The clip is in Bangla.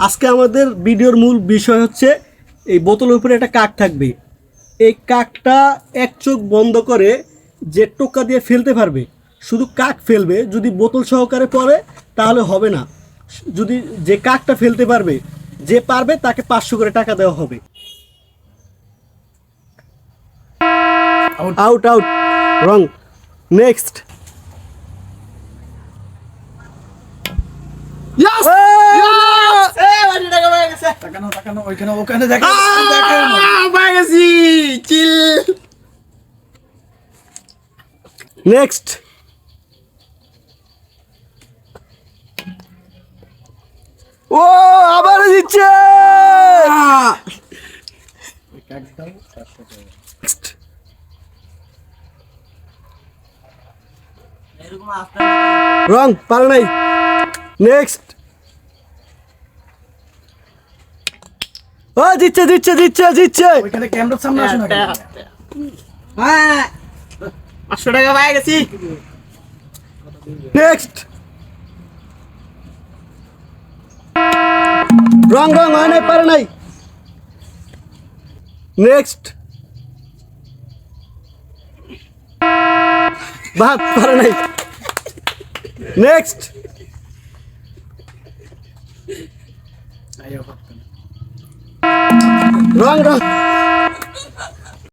আজকে আমাদের ভিডিওর মূল বিষয় হচ্ছে এই বোতলের উপরে একটা কাক থাকবে। এই কাকটা এক চোখ বন্ধ করে যে টোকা দিয়ে ফেলতে পারবে, শুধু কাক ফেলবে। যদি বোতল সহকারে পড়ে তাহলে হবে না। যদি যে কাকটা ফেলতে পারবে, যে পারবে তাকে 500 করে টাকা দেওয়া হবে। আউট আউট, রং। নেক্সট। নেক্সট। ও আবার দিচ্ছে। রং পারে নাই। নেক্সট। ও জিতছে জিতছে জিতছে জিতছে। ওইখানে ক্যামেরার সামনে আসো না। হ্যাঁ 500 টাকা পাই গেছি। নেক্সট। রং রং হয় নাই, পারে নাই। নেক্সট। বাদ, পারে নাই। নেক্সট। রং রং